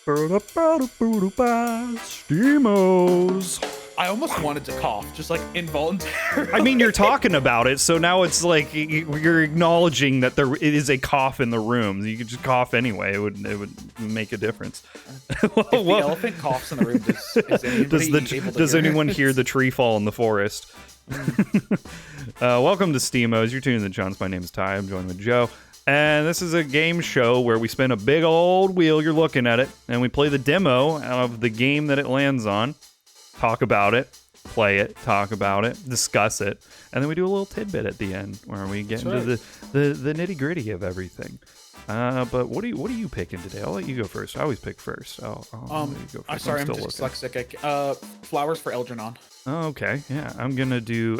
SteamOs. I almost wanted to cough, just like involuntarily. I mean, you're talking about it, so now it's like you're acknowledging that it is a cough in the room. You could just cough anyway; it would make a difference. If the elephant coughs in the room, does anyone hear the tree fall in the forest? Welcome to SteamOs. You're tuning to the Chunts. My name is Ty. I'm joined with Joe. And this is a game show where we spin a big old wheel, you're looking at it, and we play the demo of the game that it lands on, talk about it, play it, talk about it, discuss it, and then we do a little tidbit at the end where we get into the nitty-gritty of everything. But what are you picking today? I'll let you go first. I always pick first. I'll let you go first. I'm sorry, I'm dyslexic. Flowers for Eldranon. Oh, okay. Yeah, I'm going to do...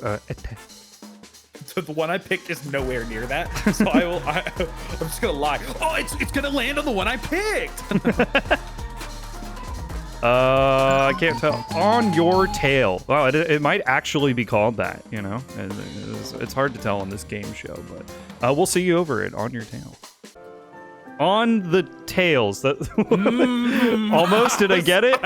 So the one I picked is nowhere near that, so I'm just gonna lie. Oh, it's gonna land on the one I picked. I can't tell. On your tail. Wow, it might actually be called that. You know, it's hard to tell on this game show, but we'll see you over it on your tail. On the tails. That almost. Did I get it?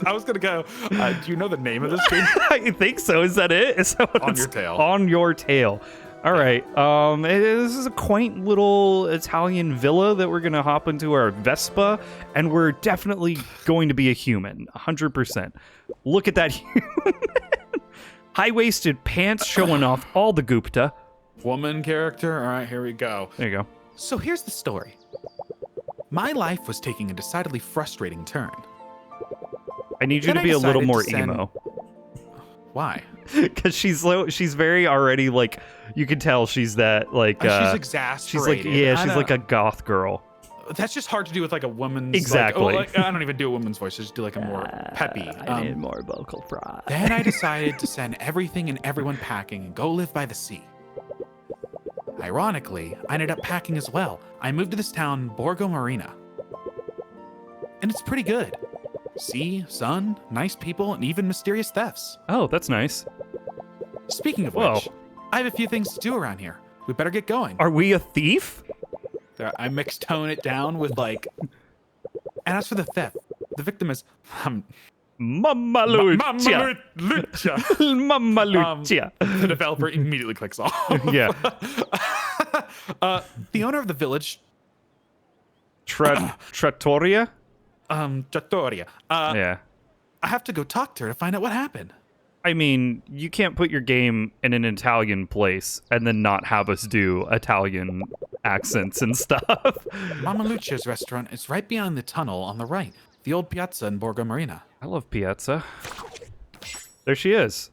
I was gonna go. Do you know the name of this game? I think so. Is that it? Is that what On your tail. On your tail. All right. This is a quaint little Italian villa that we're gonna hop into our Vespa, and we're definitely going to be a human, 100%. Look at that human. High-waisted pants showing off all the Gupta. Woman character. All right, here we go. There you go. So here's the story. My life was taking a decidedly frustrating turn. I need you to be a little more emo. Why? Because she's very already like, you can tell she's that like she's exasperated. She's like a goth girl. That's just hard to do with like a woman's exactly. I don't even do a woman's voice. I just do like a more peppy. I need more vocal fry. Then I decided to send everything and everyone packing and go live by the sea. Ironically, I ended up packing as well. I moved to this town, Borgo Marina. And it's pretty good. Sea, sun, nice people, and even mysterious thefts. Oh, that's nice. Speaking of which, I have a few things to do around here. We better get going. Are we a thief? I mixed tone it down with like... And as for the theft, the victim is... Mamma Lucia. Mamma Lucia. The developer immediately clicks off. Yeah. The owner of the village... Trattoria? Trattoria. Yeah. I have to go talk to her to find out what happened. I mean, you can't put your game in an Italian place and then not have us do Italian accents and stuff. Mama Lucia's restaurant is right beyond the tunnel on the right. The old piazza in Borgo Marina. I love piazza. There she is.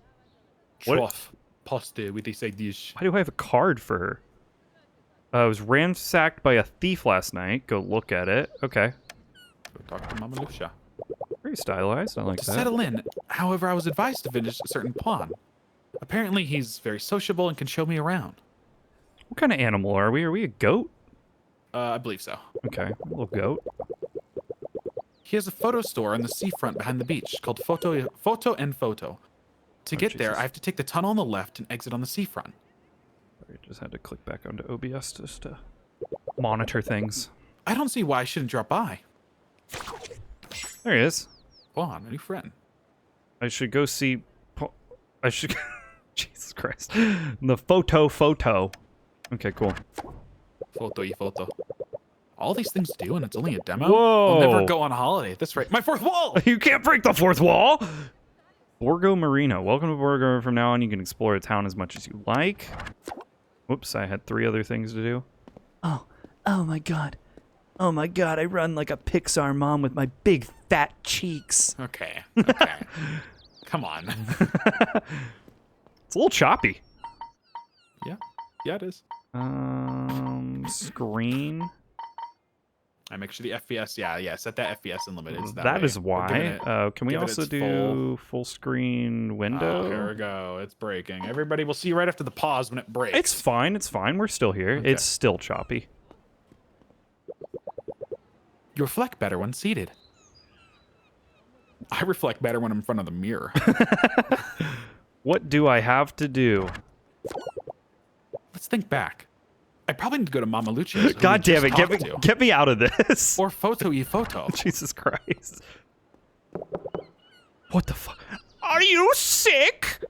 Trough. Pasta with a side dish. Why do I have a card for her? I was ransacked by a thief last night. Go look at it. Okay. Go talk to Mama Lucia. Very stylized. I like that. To settle in, however, I was advised to visit a certain pawn. Apparently, he's very sociable and can show me around. What kind of animal are we? Are we a goat? I believe so. Okay, a little goat. He has a photo store on the seafront behind the beach called Photo. To get there, I have to take the tunnel on the left and exit on the seafront. I just had to click back onto OBS just to monitor things. I don't see why I shouldn't drop by. There he is. Oh, a new friend. I should go see... I should... Jesus Christ. The photo. Okay, cool. Photo. All these things do, and it's only a demo? Whoa! I'll never go on a holiday at this rate. My fourth wall! You can't break the fourth wall! Borgo Marina. Welcome to Borgo. From now on, you can explore a town as much as you like. Whoops, I had 3 other things to do. Oh my god. Oh my god, I run like a Pixar mom with my big fat cheeks. Okay. Come on. It's a little choppy. Yeah, it is. Screen. I make sure the FPS, yeah, set that FPS unlimited. That is why. Can we also do full screen window? Oh, here we go. It's breaking. Everybody will see right after the pause when it breaks. It's fine. We're still here. Okay. It's still choppy. You reflect better when seated. I reflect better when I'm in front of the mirror. What do I have to do? Let's think back. I probably need to go to Mama Lucia's. God damn it! Get me out of this. Or Photo y Photo. Jesus Christ! What the fuck? Are you sick?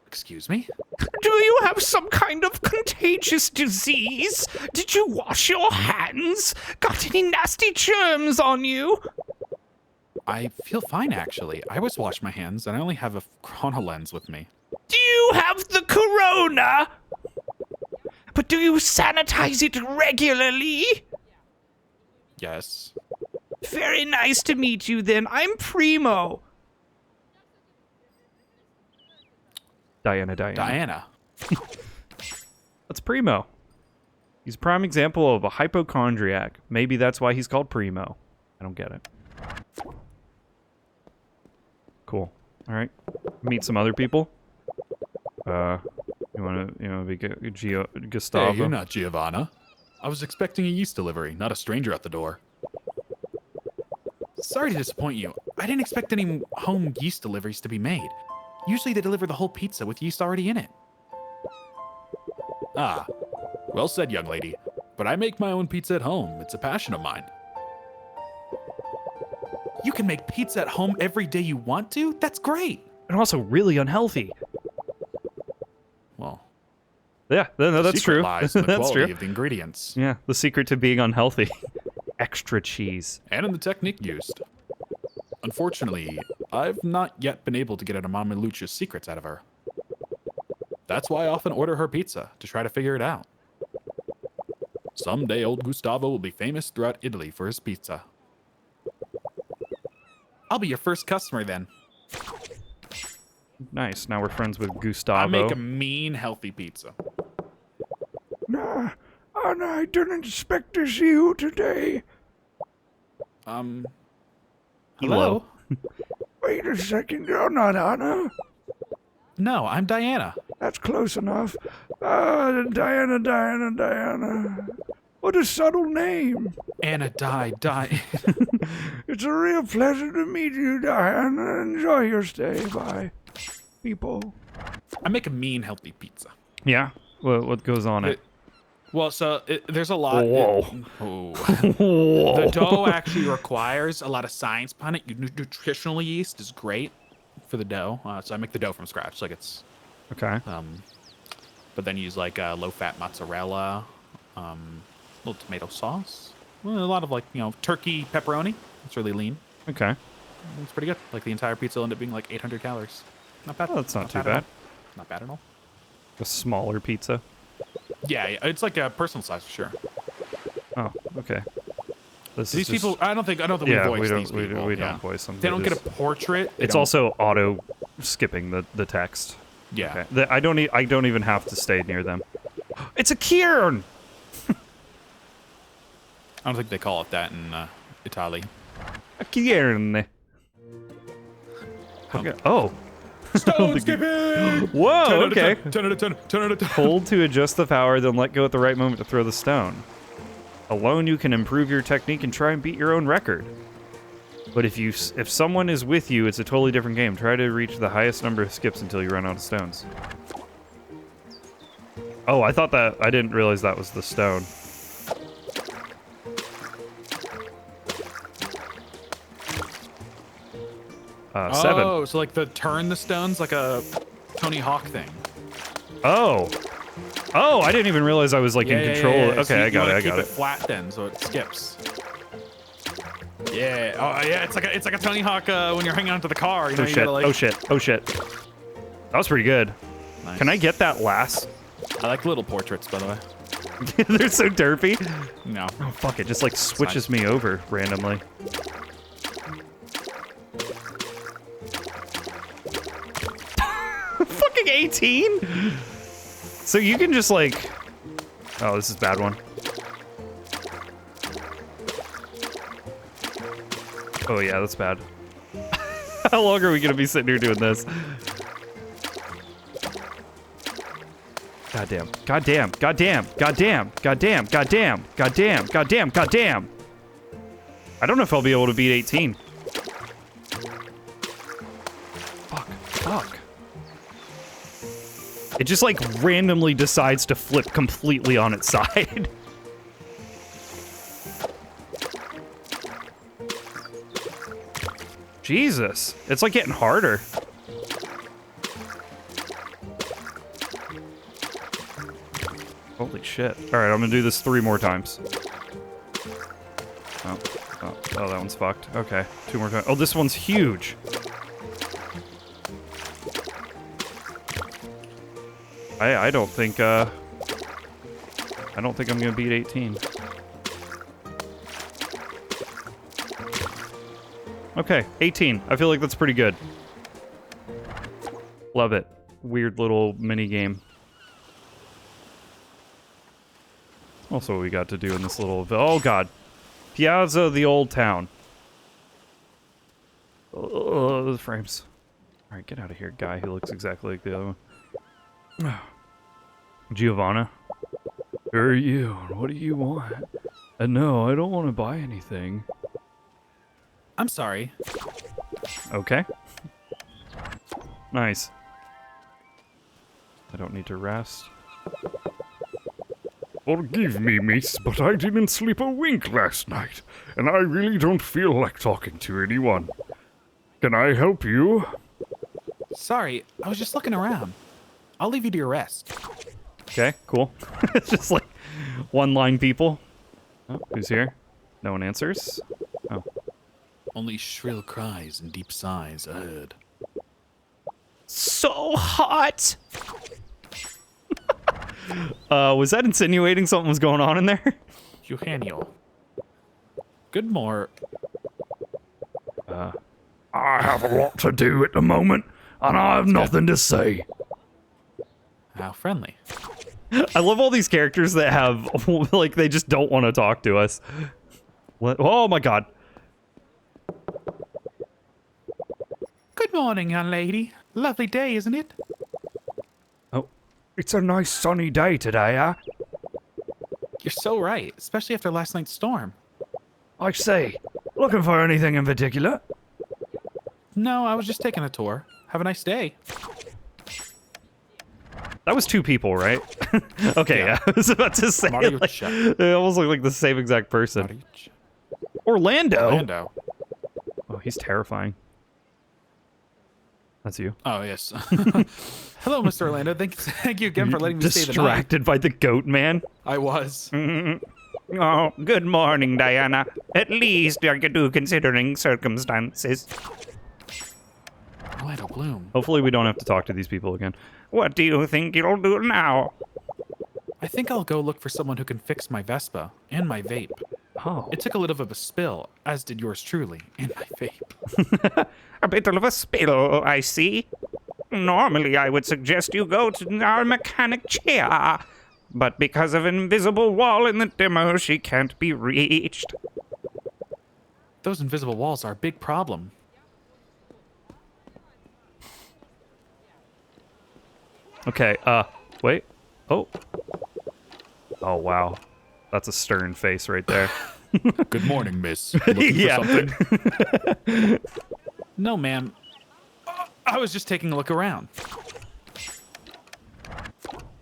Excuse me? Do you have some kind of contagious disease? Did you wash your hands? Got any nasty germs on you? I feel fine, actually. I always wash my hands, and I only have a chrono lens with me. Do you have the corona? But do you sanitize it regularly? Yes. Very nice to meet you then. I'm Primo. Diana. That's Primo. He's a prime example of a hypochondriac. Maybe that's why he's called Primo. I don't get it. Cool. All right. Meet some other people. You wanna be Gustavo? Hey, you're not Giovanna. I was expecting a yeast delivery, not a stranger at the door. Sorry to disappoint you. I didn't expect any home yeast deliveries to be made. Usually they deliver the whole pizza with yeast already in it. Ah, well said, young lady. But I make my own pizza at home. It's a passion of mine. You can make pizza at home every day you want to? That's great. And also really unhealthy. Well, yeah, no, that's true. Lies in the That's quality true. of the ingredients. Yeah, the secret to being unhealthy. Extra cheese. And in the technique used. Unfortunately, I've not yet been able to get into Mama Lucia's secrets out of her. That's why I often order her pizza, to try to figure it out. Someday old Gustavo will be famous throughout Italy for his pizza. I'll be your first customer then. Nice. Now we're friends with Gustavo. I make a mean, healthy pizza. Nah, Anna, I didn't expect to see you today. Hello? Wait a second, you're not Anna. No, I'm Diana. That's close enough. Diana. What a subtle name. Anna, die. It's a real pleasure to meet you, Diana. Enjoy your stay. Bye, people. I make a mean, healthy pizza. Yeah? What goes on it? Well, so there's a lot. Whoa. Whoa. The dough actually requires a lot of science behind it. Nutritional yeast is great for the dough. So I make the dough from scratch. Like it's Okay. but then use like low-fat mozzarella, little tomato sauce, well, a lot of turkey pepperoni. It's really lean. Okay. It's pretty good. Like the entire pizza will end up being like 800 calories. Not bad. Oh, that's not too at bad. all. Not bad at all. A smaller pizza. Yeah, it's like a personal size for sure. Oh, okay. These people, I don't think we voice these people. We don't voice them. They don't get a portrait. It's also auto skipping the text. Yeah. Okay. I don't even have to stay near them. It's a cairn. I don't think they call it that in Italy. A cairn. Okay. Oh. Stone skipping! Whoa, okay. 10 out of 10. 10 out of 10. Hold to adjust the power, then let go at the right moment to throw the stone. Alone, you can improve your technique and try and beat your own record. But if someone is with you, it's a totally different game. Try to reach the highest number of skips until you run out of stones. Oh, I didn't realize that was the stone. Seven. Oh, so like turn the stones like a Tony Hawk thing. Oh, I didn't even realize I was in control. Yeah. Okay, So I got it. keep it flat then, so it skips. Yeah. Oh, yeah. It's like a Tony Hawk when you're hanging onto the car. You know, Oh you shit! gotta, Oh shit! That was pretty good. Nice. Can I get that last? I like little portraits, by the way. They're so derpy. No. Oh fuck! It just switches me over randomly. Fucking 18. So you can just oh, this is a bad one. Oh yeah, that's bad. How long are we gonna be sitting here doing this? Goddamn. I don't know if I'll be able to beat 18. Fuck. It just like randomly decides to flip completely on its side. Jesus, it's like getting harder. Holy shit. All right, I'm gonna do this 3 more times. Oh, that one's fucked. Okay, 2 more times. Oh, this one's huge. I don't think I'm gonna beat 18. Okay, 18. I feel like that's pretty good. Love it. Weird little mini game. Also, what we got to do in this little... Oh, God. Piazza of the Old Town. Oh, the frames. All right, get out of here, guy who looks exactly like the other one. Giovanna. Who are you? What do you want? No, I don't want to buy anything. I'm sorry. Okay. Nice. I don't need to rest. Forgive me, miss, but I didn't sleep a wink last night, and I really don't feel like talking to anyone. Can I help you? Sorry, I was just looking around. I'll leave you to your rest. Okay, cool. It's just like one-line people. Oh, who's here? No one answers. Oh. Only shrill cries and deep sighs I heard. So hot! Was that insinuating something was going on in there? Eugenio. Good more. I have a lot to do at the moment, and I have nothing to say. How friendly. I love all these characters that have, like, they just don't want to talk to us. What? Oh my god. Good morning, young lady. Lovely day, isn't it? Oh. It's a nice sunny day today, huh? You're so right, especially after last night's storm. I see. Looking for anything in particular? No, I was just taking a tour. Have a nice day. That was 2 people, right? Okay, yeah. I was about to say, like, they almost look like the same exact person. Orlando? Oh, he's terrifying. That's you. Oh, yes. Hello, Mr. Orlando. Thank you again for letting me stay the night. Distracted by the goat man? I was. Oh, good morning, Diana. At least I could do considering circumstances. Orlando Bloom. Hopefully we don't have to talk to these people again. What do you think you'll do now? I think I'll go look for someone who can fix my Vespa and my vape. Oh. It took a little bit of a spill, as did yours truly, and my vape. A bit of a spill, I see. Normally, I would suggest you go to our mechanic chair. But because of an invisible wall in the demo, she can't be reached. Those invisible walls are a big problem. Okay, wait. Oh. Oh, wow. That's a stern face right there. Good morning, miss. Looking for something? No, ma'am. I was just taking a look around.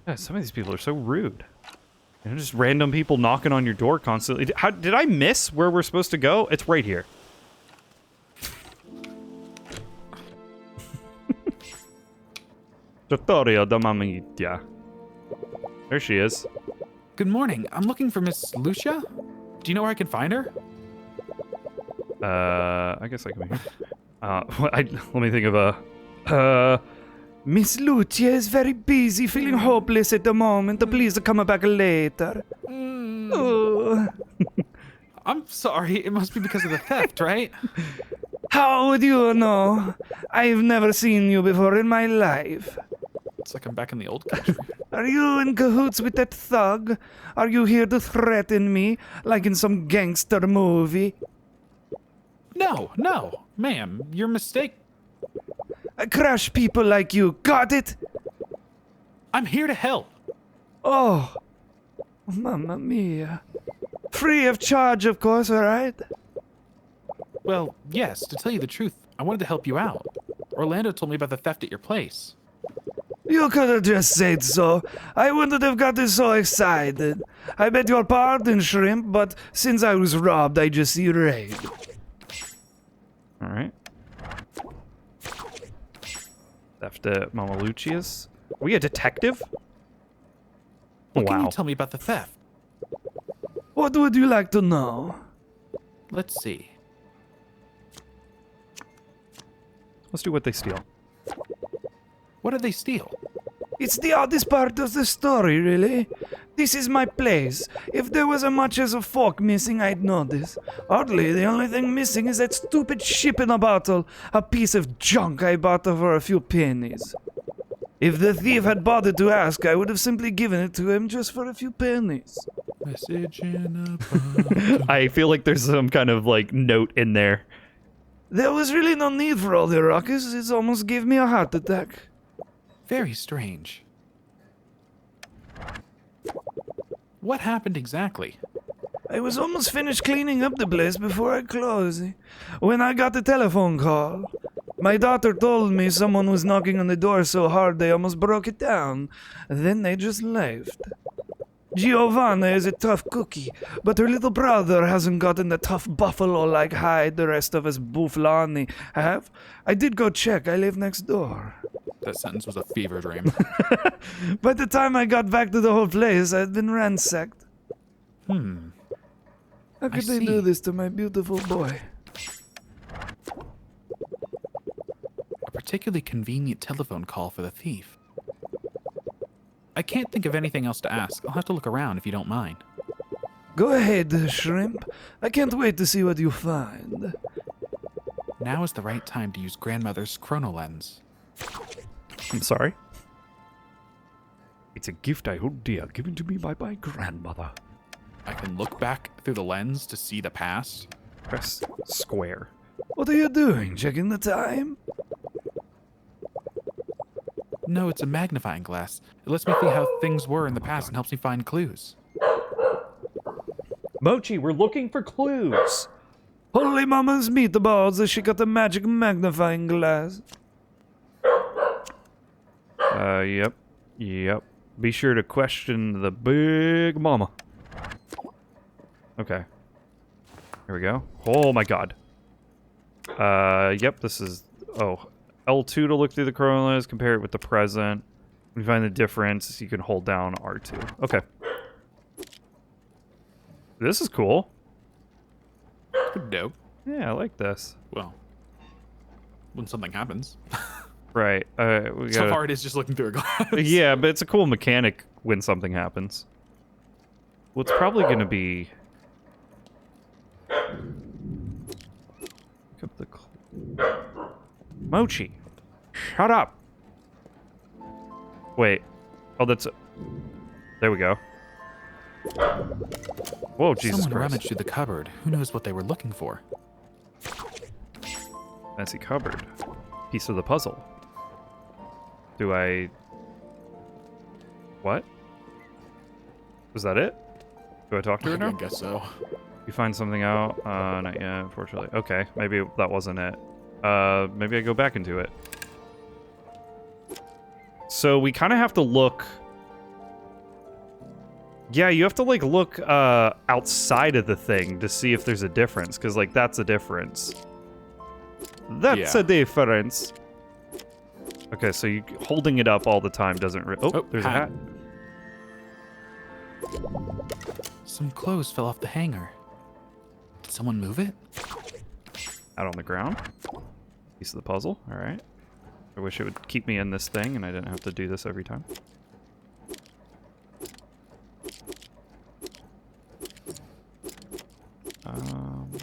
Yeah, some of these people are so rude. You know, just random people knocking on your door constantly. How did I miss where we're supposed to go? It's right here. Trattoria da Mamma. There she is. Good morning. I'm looking for Miss Lucia. Do you know where I can find her? I guess I can make let me think of a... Miss Lucia is very busy, feeling hopeless at the moment. Please come back later. Oh. I'm sorry. It must be because of the theft, right? How would you know? I've never seen you before in my life. It's like I'm back in the old country. Are you in cahoots with that thug? Are you here to threaten me, like in some gangster movie? No, ma'am. Your mistake. I crush people like you, got it? I'm here to help. Oh, mamma mia. Free of charge, of course, all right? Well, yes, to tell you the truth, I wanted to help you out. Orlando told me about the theft at your place. You could have just said so. I wouldn't have gotten so excited. I beg your pardon, Shrimp, but since I was robbed, I just erased. All right. Theft at Mama Lucia's. Are we a detective? What can Wow. you tell me about the theft? What would you like to know? Let's see. Let's do what they steal. What did they steal? It's the oddest part of the story, really. This is my place. If there was as much as a fork missing, I'd notice. Oddly, the only thing missing is that stupid ship in a bottle, a piece of junk I bought for a few pennies. If the thief had bothered to ask, I would have simply given it to him just for a few pennies. Message in a bottle. I feel like there's some kind of like note in there. There was really no need for all the ruckus. It almost gave me a heart attack. Very strange. What happened exactly? I was almost finished cleaning up the place before I closed. When I got the telephone call, my daughter told me someone was knocking on the door so hard they almost broke it down. Then they just left. Giovanna is a tough cookie, but her little brother hasn't gotten the tough buffalo-like hide the rest of us bufflani have. I did go check. I live next door. That sentence was a fever dream. By the time I got back to the whole place, I had been ransacked. How could they do see. this to my beautiful boy? A particularly convenient telephone call for the thief. I can't think of anything else to ask. I'll have to look around if you don't mind. Go ahead, Shrimp. I can't wait to see what you find. Now is the right time to use grandmother's chrono lens. I'm sorry. It's a gift I hold dear, given to me by my grandmother. I can look back through the lens to see the past. Press square. What are you doing? Checking the time? No, it's a magnifying glass. It lets me see how things were in the past and helps me find clues. Mochi, we're looking for clues. Holy mama's meatballs, she got a magic magnifying glass. Yep. Be sure to question the big mama. Okay. Here we go. Oh my god. Yep, this is... Oh, L2 to look through the chrono lens, compare it with the present. When you find the difference, you can hold down R2. Okay. This is cool. Pretty dope. Yeah, I like this. Well, when something happens. Right. We So gotta... far it is just looking through a glass. Yeah, but it's a cool mechanic when something happens. Well, it's probably going to be... Pick up the... Mochi! Shut up! Wait. Oh, that's... There we go. Whoa, Jesus Someone Christ. rummaged through the cupboard. Who knows what they were looking for? Fancy cupboard. Piece of the puzzle. Do I... What? Was that it? Do I talk to her I now? guess so. You find something out? Not yet, unfortunately. Okay, maybe that wasn't it. Maybe I go back into it. So we kind of have to look... Yeah, you have to, like, look outside of the thing to see if there's a difference, because, like, that's a difference. That's Yeah. a difference. Okay, so you holding it up all the time doesn't... Oh, there's a hat. Some clothes fell off the hanger. Did someone move it? Out on the ground. Piece of the puzzle. All right. I wish it would keep me in this thing and I didn't have to do this every time.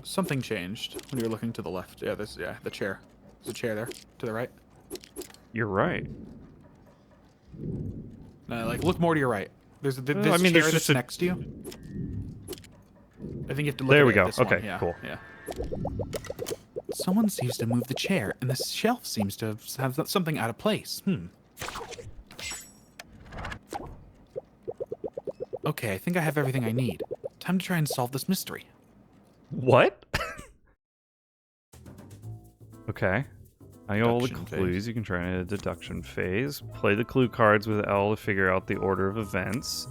Something changed when you were looking to the left. Yeah, the chair. There's a chair there to the right. You're right. Like look more to your right. There's this I mean, chair there's that's just a- next to you. I think you have to look There at we it, go. this one. Okay, Yeah, cool. Yeah. Someone seems to move the chair, and the shelf seems to have something out of place. Okay, I think I have everything I need. Time to try and solve this mystery. What? Okay. I got all the Deduction clues. phase. You can try in a deduction phase. Play the clue cards with L to figure out the order of events.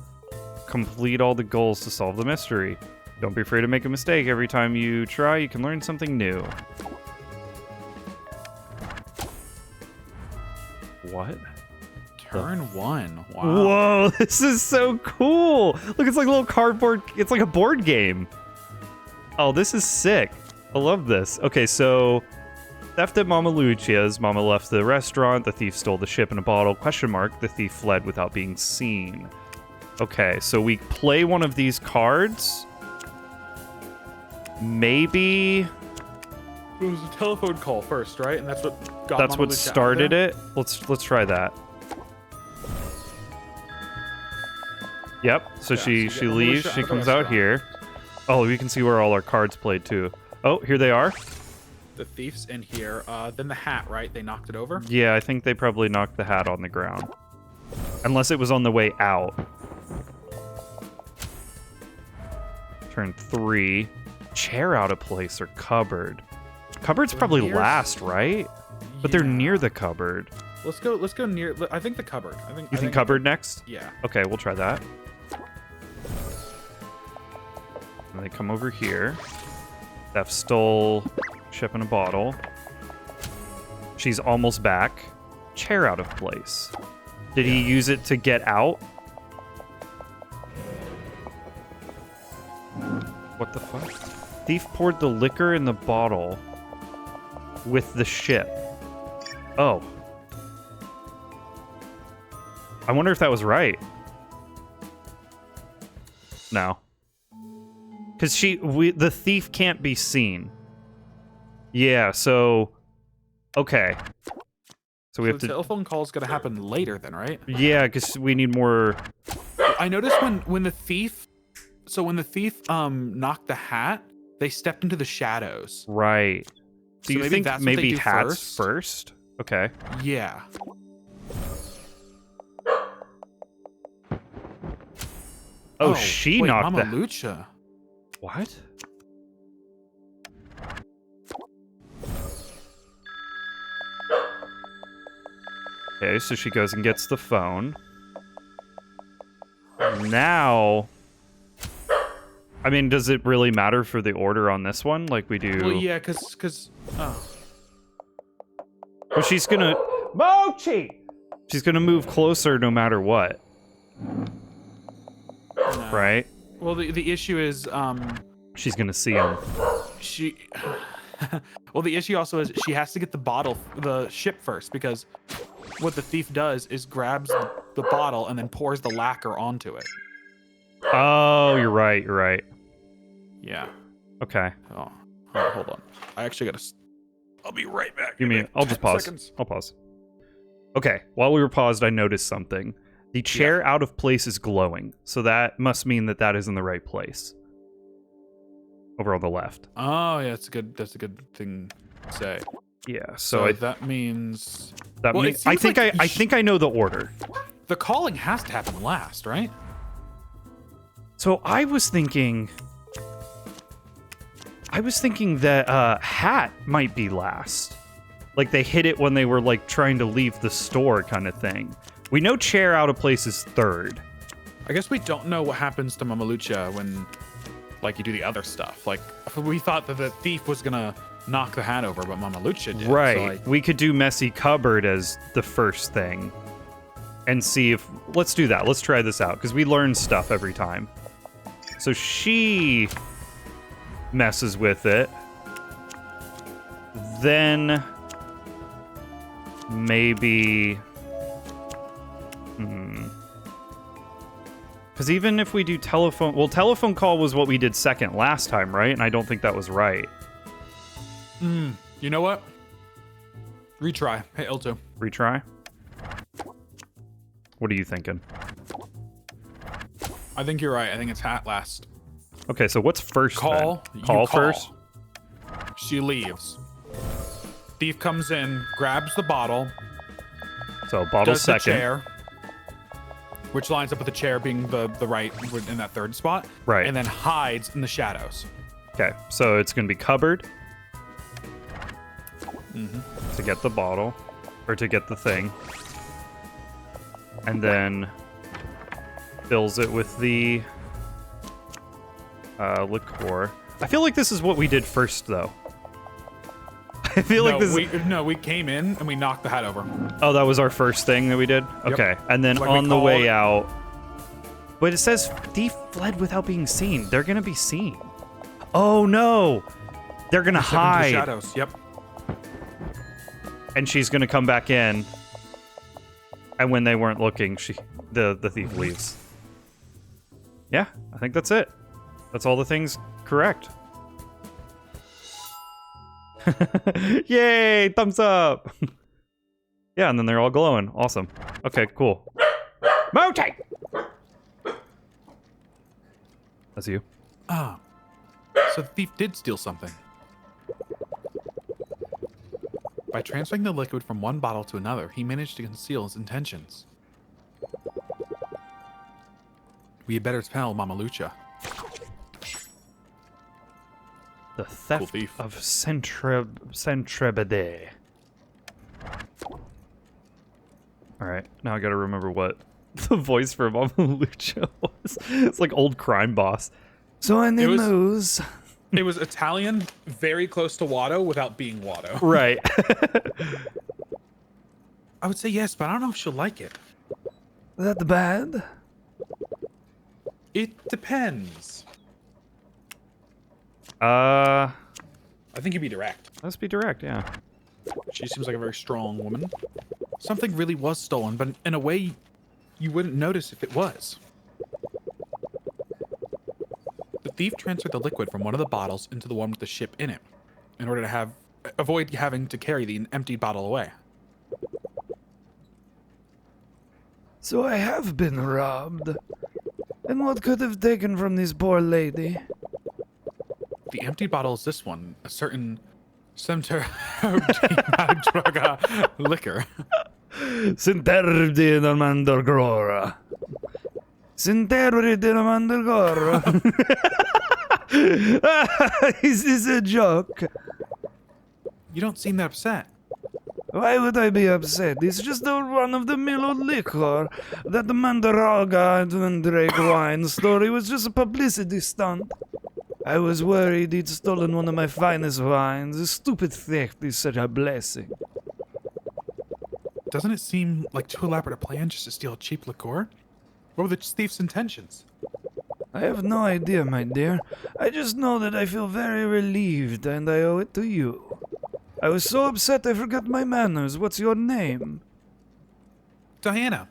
Complete all the goals to solve the mystery. Don't be afraid to make a mistake. Every time you try, you can learn something new. What? Turn 1. Wow. Whoa, this is so cool. Look, it's like a little cardboard. It's like a board game. Oh, this is sick. I love this. Okay, so theft at Mama Lucia's. Mama left the restaurant. The thief stole the ship in a bottle. Question mark. The thief fled without being seen. Okay, so we play one of these cards. Maybe It was a telephone call first, right? And that's what got that's Mama what Lucia out started there? it. Let's try that. Yep. So Yeah, she so get Mama leaves. Lucia She out of the comes out restaurant. here. Oh, we can see where all our cards played too. Oh, here they are. The thief's in here. Then the hat, right? They knocked it over. Yeah, I think they probably knocked the hat on the ground. Unless it was on the way out. Turn 3. Chair out of place or cupboard. Cupboard's probably Here's- last, right? But they're Yeah. near the cupboard. Let's go near. I think the cupboard. You think cupboard next? Yeah. Okay, we'll try that. And they come over here. Theft stole ship in a bottle. She's almost back. Chair out of place. Did he use it to get out? What the fuck? Thief poured the liquor in the bottle with the ship. Oh. I wonder if that was right. No. Because the thief can't be seen. Yeah, so... Okay. So we have the to... telephone call is gonna happen later, then, right? Yeah, because we need more... I noticed when the thief, when the thief knocked the hat, they stepped into the shadows. Right. Do So you maybe think that's what they maybe do hats first? Okay. Yeah. Oh, she wait, knocked Mama the... Lucia. What? Okay, so she goes and gets the phone. Now... I mean, does it really matter for the order on this one? Like we do... Well, yeah, cause Well, she's gonna... Mochi! She's gonna move closer no matter what. no. Right? Well, the issue is She's gonna see him. she. Well, the issue also is she has to get the ship first, because what the thief does is grabs the bottle and then pours the lacquer onto it. Oh, you're right. Yeah. Okay. Oh, all right, hold on. I actually gotta. I'll be right back. You mean Like I'll just 10 pause. seconds. I'll pause. Okay, while we were paused, I noticed something. The chair out of place is glowing, so that must mean that is in the right place. Over on the left. Oh yeah, that's a good thing to say. Yeah. So So that means that well, it means I seems think like I think I know the order. the calling has to happen last, right? So I was thinking that hat might be last. Like they hit it when they were like trying to leave the store kind of thing. We know chair out of place is third. I guess we don't know what happens to Mama Lucia when, like, you do the other stuff. Like, we thought that the thief was gonna knock the hat over, but Mama Lucia did. Right. So, like, We could do messy cupboard as the first thing and see if... Let's do that. Let's try this out because we learn stuff every time. So she messes with it. Then maybe... Because even if we do telephone... Well, telephone call was what we did second last time, right? And I don't think that was right. you know what? Retry. Hey, L2. Retry? What are you thinking? I think you're right. I think it's hat last. Okay, so what's first Call. then? You Call first? She leaves. Thief comes in, grabs the bottle, So bottle does second. the chair, which lines up with the chair being the right in that third spot. Right. And then hides in the shadows. Okay, so it's going to be cupboard. to get the bottle, or to get the thing, and then fills it with the liqueur. I feel like this is what we did first, though. I feel like this. We came in and we knocked the hat over. Oh, that was our first thing that we did? Yep. Okay. And then Like on we the way called- out. But it says thief fled without being seen. They're going to be seen. Oh, no. They're going to Step into the hide. shadows. Yep. And she's going to come back in. And when they weren't looking, the thief leaves. Yeah, I think that's it. That's all the things correct. Yay, thumbs up. Yeah, and then they're all glowing. Awesome. Okay, cool. Mote! That's you. Ah. So the thief did steal something. By transferring the liquid from one bottle to another, he managed to conceal his intentions. We had better tell Mama Lucia. The theft thief. of Centrebede. Alright, now I gotta remember what the voice for Mama Lucia was. It's like old crime boss. So I need was- news. It was Italian, very close to Watto without being Watto. Right. I would say yes, but I don't know if she'll like it. Is that bad? It depends. Uh, I think you'd be direct. let's be direct, yeah. She seems like a very strong woman. Something really was stolen, but in a way you wouldn't notice if it was. The thief transferred the liquid from one of the bottles into the one with the ship in it, in order to avoid having to carry the empty bottle away. So I have been robbed. And what could have taken from this poor lady? The empty bottle is this one, a certain Center liquor. Sinterdi del Mandragora. Sinterdi del Mandragora. Is this a joke? You don't seem that upset. Why would I be upset? It's just a run-of-the-mill liquor. That Mandraga and Drake wine story was just a publicity stunt. I was worried he'd stolen one of my finest wines. A stupid theft is such a blessing. Doesn't it seem like too elaborate a plan just to steal cheap liqueur? What were the thief's intentions? I have no idea, my dear. I just know that I feel very relieved, and I owe it to you. I was so upset I forgot my manners. What's your name? Diana.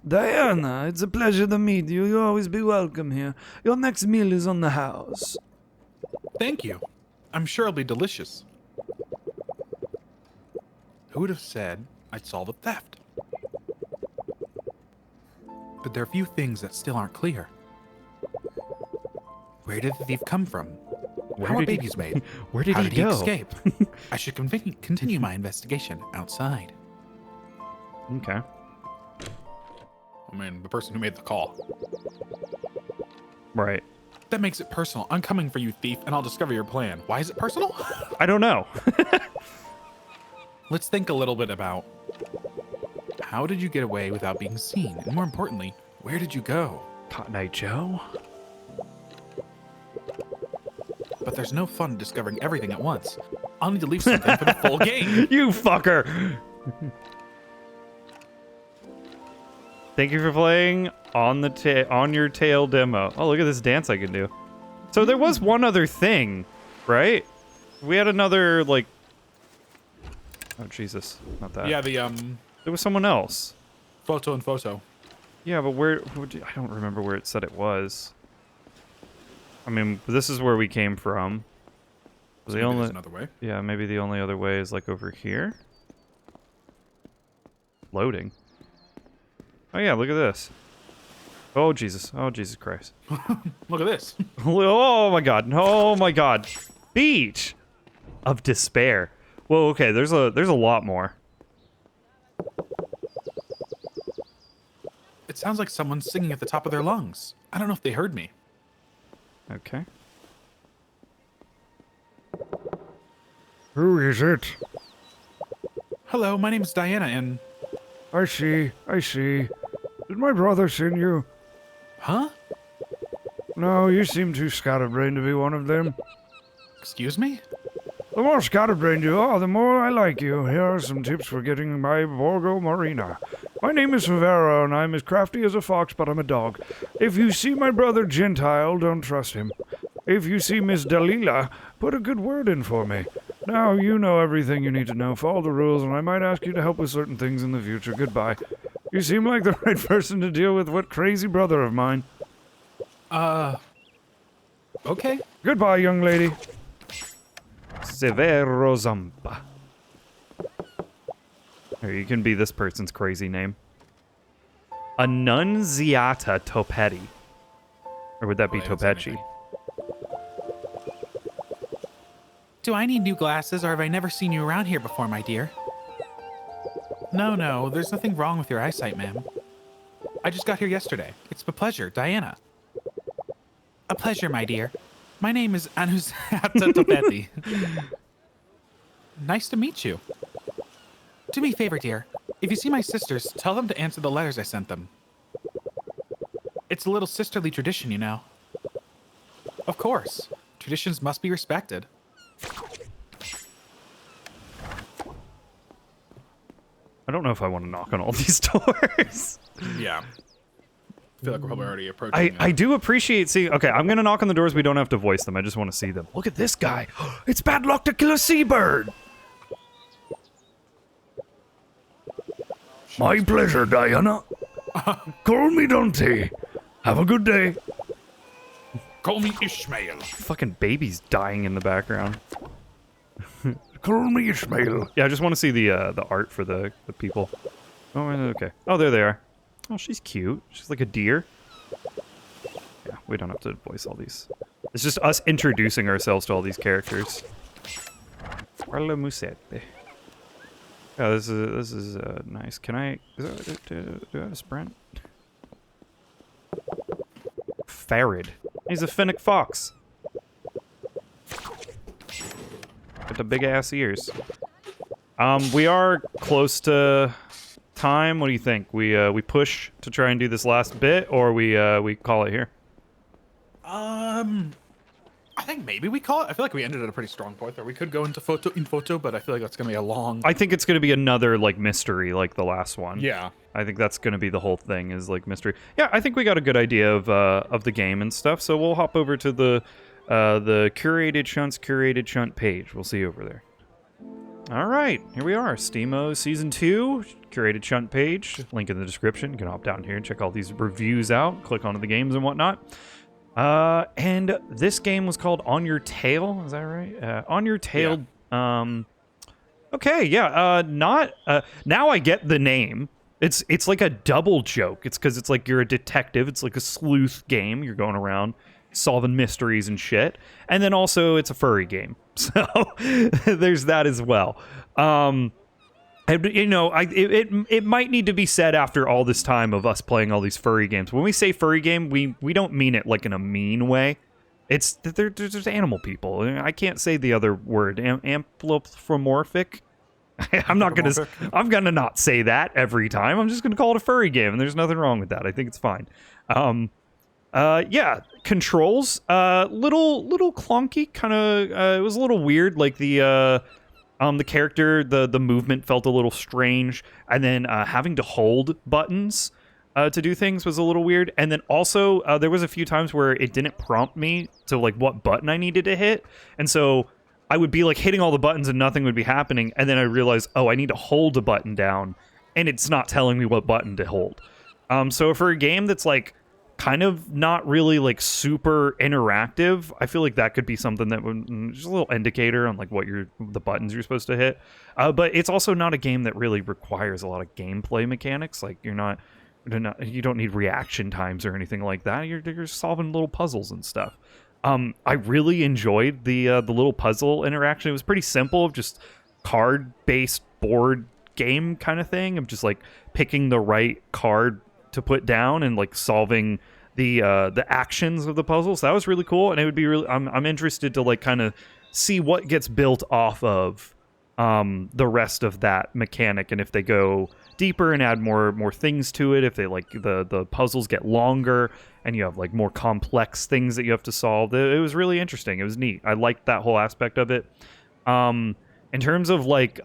Diana, it's a pleasure to meet you. You'll always be welcome here. Your next meal is on the house. Thank you. I'm sure it'll be delicious. Who would have said I'd solve a theft? But there are a few things that still aren't clear. Where did the thief come from? How are babies made? Where did How he did he go? escape? I should continue my investigation outside. Okay. I mean, the person who made the call. Right. That makes it personal. I'm coming for you, thief, and I'll discover your plan. Why is it personal? I don't know. Let's think a little bit about how did you get away without being seen? And more importantly, where did you go? Cotton Eye Joe? But there's no fun discovering everything at once. I'll need to leave something for the full game. You fucker! Thank you for playing on your tail demo. Oh, look at this dance I can do. So there was one other thing, right? We had another, like... Oh, Jesus. Not that. Yeah, the There was someone else. photo and photo. Yeah, but I don't remember where it said it was. I mean, this is where we came from. So maybe there's another way. Yeah, maybe the only other way is like over here. Loading. Oh yeah, look at this. Oh Jesus. Oh Jesus Christ. Look at this. Oh my God. Oh my God. Beach of despair. Whoa. Okay. There's a lot more. It sounds like someone's singing at the top of their lungs. I don't know if they heard me. Okay. Who is it? Hello, my name's Diana, and... I see. Did my brother send you? Huh? No, you seem too scatterbrained to be one of them. Excuse me? The more scatterbrained you are, the more I like you. Here are some tips for getting by Borgo Marina. My name is Favero, and I'm as crafty as a fox, but I'm a dog. If you see my brother Gentile, don't trust him. If you see Miss Dalila, put a good word in for me. Now, you know everything you need to know. Follow the rules, and I might ask you to help with certain things in the future. Goodbye. You seem like the right person to deal with what crazy brother of mine. Okay. Goodbye, young lady. Severo Zampa. Here, you can be this person's crazy name. Annunziata Topetti. Or would that be Topecci? Do I need new glasses, or have I never seen you around here before, my dear? No, there's nothing wrong with your eyesight, ma'am. I just got here yesterday. It's a pleasure, Diana. A pleasure, my dear. My name is Annunziata Topetti. Nice to meet you. Do me a favor, dear. If you see my sisters, tell them to answer the letters I sent them. It's a little sisterly tradition, you know. Of course. Traditions must be respected. I don't know if I want to knock on all these doors. Yeah. I feel like we're probably already approaching. I do appreciate seeing... Okay, I'm going to knock on the doors. We don't have to voice them. I just want to see them. Look at this guy. It's bad luck to kill a seabird. My pleasure, Diana. Call me Dante. Have a good day. Call me Ishmael. Fucking baby's dying in the background. Call me Ishmael. Yeah, I just want to see the art for the people. Oh, okay. Oh, there they are. Oh, she's cute. She's like a deer. Yeah, we don't have to voice all these. It's just us introducing ourselves to all these characters. Parla Musette. Yeah, this is nice. Can I... do I have a sprint? Farid. He's a Finnick fox. Got the big ass ears. We are close to time. What do you think? We push to try and do this last bit, or we call it here? I think maybe we call it. I feel like we ended at a pretty strong point there. We could go into photo, but I feel like that's gonna be a long. I think it's gonna be another like mystery, like the last one. Yeah. I think that's gonna be the whole thing is like mystery. Yeah, I think we got a good idea of the game and stuff. So we'll hop over to the curated Chunt page. We'll see you over there. All right, here we are. SteamOs Season 2, curated Chunt page. Link in the description. You can hop down here and check all these reviews out. Click onto the games and whatnot. And this game was called On Your Tail. Is that right? On Your Tail. Yeah. Okay, yeah. Now I get the name. It's like a double joke. It's because it's like you're a detective. It's like a sleuth game. You're going around solving mysteries and shit. And then also it's a furry game. So there's that as well. And, you know, it might need to be said after all this time of us playing all these furry games. When we say furry game, we don't mean it like in a mean way. It's they're just animal people. I can't say the other word. Anthropomorphic. I'm gonna not say that every time. I'm just gonna call it a furry game, and there's nothing wrong with that. I think it's fine. Yeah, controls, little clunky, kind of. It was a little weird. Like the character, the movement felt a little strange, and then having to hold buttons to do things was a little weird. And then also there was a few times where it didn't prompt me to like what button I needed to hit, and so I would be like hitting all the buttons and nothing would be happening, and then I realized, oh, I need to hold a button down, and it's not telling me what button to hold. So for a game that's like kind of not really like super interactive, I feel like that could be something that would just a little indicator on like what the buttons you're supposed to hit. But it's also not a game that really requires a lot of gameplay mechanics. Like you don't need reaction times or anything like that. You're solving little puzzles and stuff. I really enjoyed the little puzzle interaction. It was pretty simple, just card-based board game kind of thing of just like picking the right card to put down and like solving the actions of the puzzle. So that was really cool, and it would be really. I'm interested to like kind of see what gets built off of the rest of that mechanic, and if they go deeper and add more things to it, if they like the puzzles get longer and you have like more complex things that you have to solve, it was really interesting. It was neat. I liked that whole aspect of it. In terms of like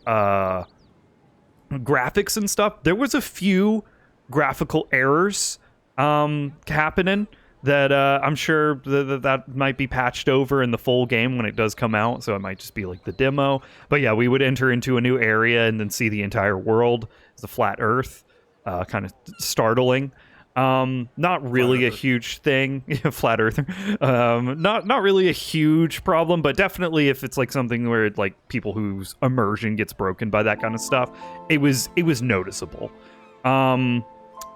graphics and stuff, there was a few graphical errors happening that I'm sure that might be patched over in the full game when it does come out, so it might just be like the demo. But yeah, we would enter into a new area and then see the entire world as a flat earth. Kind of startling. Not really a huge thing. Flat earther. Not really a huge problem, but definitely if it's like something where like people whose immersion gets broken by that kind of stuff, it was noticeable.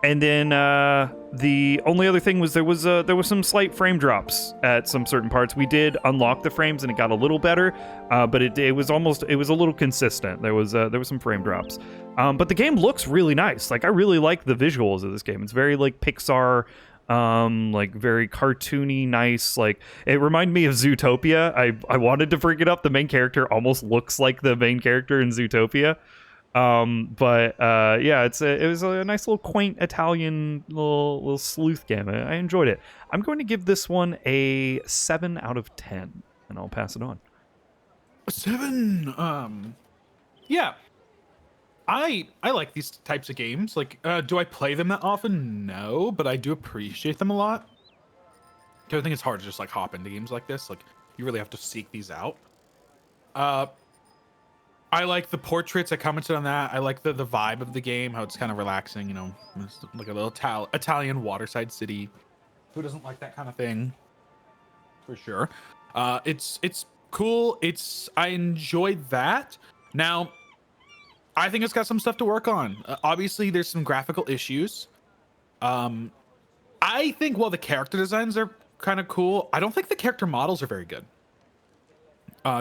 And then the only other thing was there was some slight frame drops at some certain parts. We did unlock the frames and it got a little better, but it was a little consistent. There was some frame drops, but the game looks really nice. Like I really like the visuals of this game. It's very like Pixar, like very cartoony, nice. Like it reminded me of Zootopia. I wanted to bring it up. The main character almost looks like the main character in Zootopia. But yeah, it was a nice little quaint Italian little sleuth game. I enjoyed it. I'm going to give this one a 7 out of 10, and I'll pass it on. 7. Yeah. I like these types of games. Like, do I play them that often? No, but I do appreciate them a lot. I think it's hard to just like hop into games like this. Like, you really have to seek these out. I like the portraits. I commented on that. I like the vibe of the game, how it's kind of relaxing, you know, it's like a little Italian waterside city. Who doesn't like that kind of thing? For sure. It's cool. I enjoyed that. Now, I think it's got some stuff to work on. Obviously, there's some graphical issues. I think while the character designs are kind of cool, I don't think the character models are very good.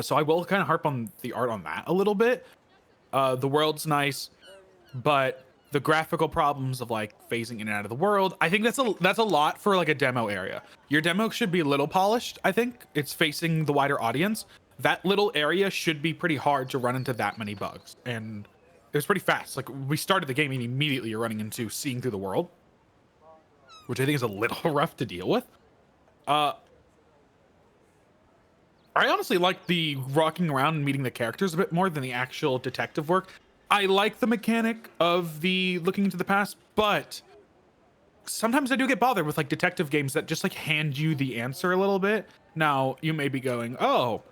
So I will kind of harp on the art on that a little bit. The world's nice, but the graphical problems of like phasing in and out of the world, I think that's a lot for like a demo area. Your demo should be a little polished. I think it's facing the wider audience. That little area should be pretty hard to run into that many bugs, and it was pretty fast. Like we started the game and immediately you're running into seeing through the world, which I think is a little rough to deal with. I honestly like the rocking around and meeting the characters a bit more than the actual detective work. I like the mechanic of the looking into the past, but sometimes I do get bothered with like detective games that just like hand you the answer a little bit. Now, you may be going, oh,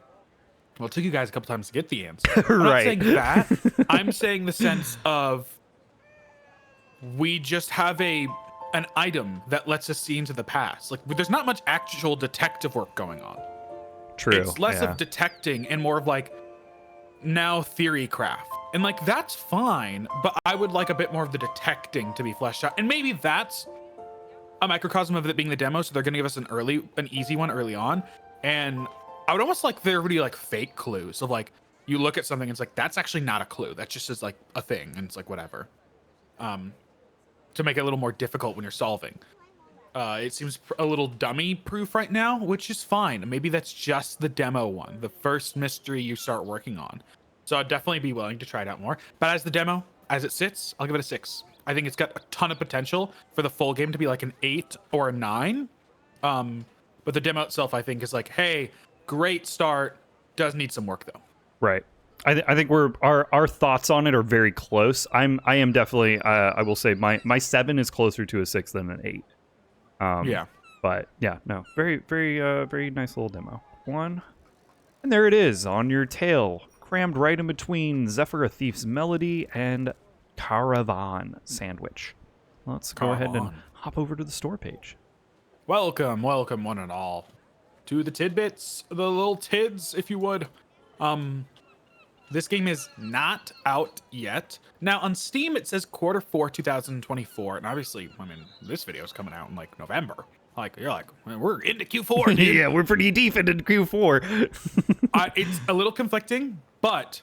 well, it took you guys a couple times to get the answer. I'm not saying that. I'm saying the sense of we just have an item that lets us see into the past. Like there's not much actual detective work going on. True. It's less of detecting and more of like now theory craft. And like that's fine, but I would like a bit more of the detecting to be fleshed out. And maybe that's a microcosm of it being the demo, so they're gonna give us an easy one early on. And I would almost like there would be like fake clues of like you look at something and it's like that's actually not a clue. That just is like a thing and it's like whatever. To make it a little more difficult when you're solving. It seems a little dummy proof right now, which is fine. Maybe that's just the demo one, the first mystery you start working on. So I'd definitely be willing to try it out more. But as the demo, as it sits, I'll give it a 6. I think it's got a ton of potential for the full game to be like an 8 or a 9. But the demo itself, I think, is like, hey, great start. Does need some work though. Right. I think our thoughts on it are very close. I am definitely I will say my 7 is closer to a 6 than an 8. Yeah. But yeah, no, very, very, very nice little demo. One. And there it is on your tail, crammed right in between Zephyr a Thief's Melody and Caravan Sandwich. Let's go ahead and hop over to the store page. Welcome one and all to the tidbits, the little tids, if you would. This game is not out yet. Now on Steam, it says Q4 2024, and obviously, I mean, this video is coming out in like November. Like you're like, we're into Q4. Dude. Yeah, we're pretty deep into Q4. It's a little conflicting, but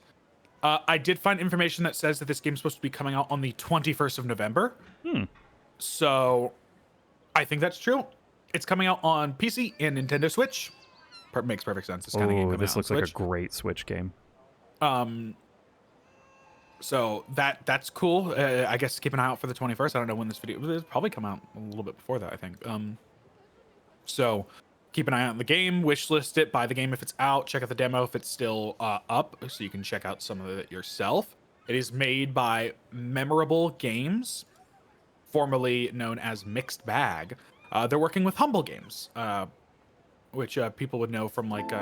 I did find information that says that this game's supposed to be coming out on the 21st of November. So I think that's true. It's coming out on PC and Nintendo Switch. Makes perfect sense. This kind of game coming this out looks on like Switch. a great Switch game. So that's cool. I guess keep an eye out for the 21st. I don't know when this video will probably come out a little bit before that, I think. So keep an eye out on the game, wishlist it, buy the game if it's out, check out the demo if it's still up, so you can check out some of it yourself. It is made by Memorable Games, formerly known as Mixed Bag. They're working with Humble Games, which people would know from like I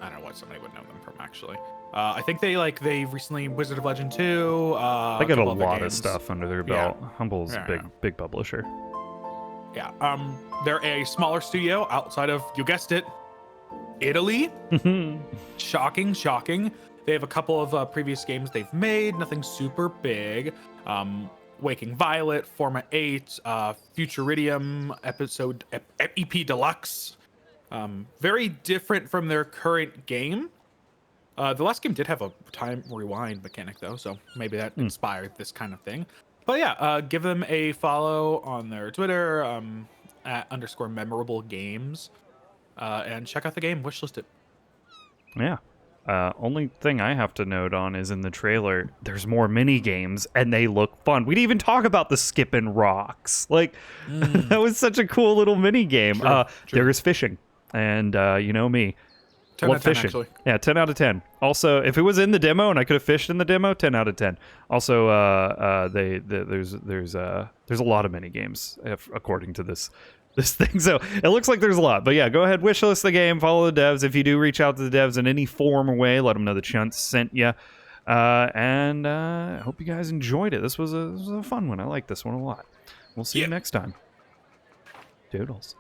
don't know what somebody would know them from actually. I think they recently Wizard of Legend 2. They got a lot of stuff under their belt. Yeah. Humble's a big publisher. Yeah. They're a smaller studio outside of, you guessed it, Italy. Shocking. They have a couple of previous games they've made, nothing super big. Waking Violet, Forma 8, Futuridium episode EP Deluxe. Very different from their current game. The last game did have a time rewind mechanic though, so maybe that inspired this kind of thing. But yeah, give them a follow on their Twitter, at _memorable games, and check out the game, wishlist it. Yeah. Only thing I have to note on is in the trailer, there's more mini games and they look fun. We didn't even talk about the skipping rocks. Like, that was such a cool little mini game. True. There is fishing, and you know me. 10 Love out of 10, fishing. actually. Yeah, 10 out of 10. Also, if it was in the demo and I could have fished in the demo, 10 out of 10. Also, there's a lot of mini games according to this thing. So it looks like there's a lot. But yeah, go ahead, wishlist the game, follow the devs. If you do reach out to the devs in any form or way, let them know the Chunts sent you. And I hope you guys enjoyed it. This was a fun one. I like this one a lot. We'll see you next time. Doodles.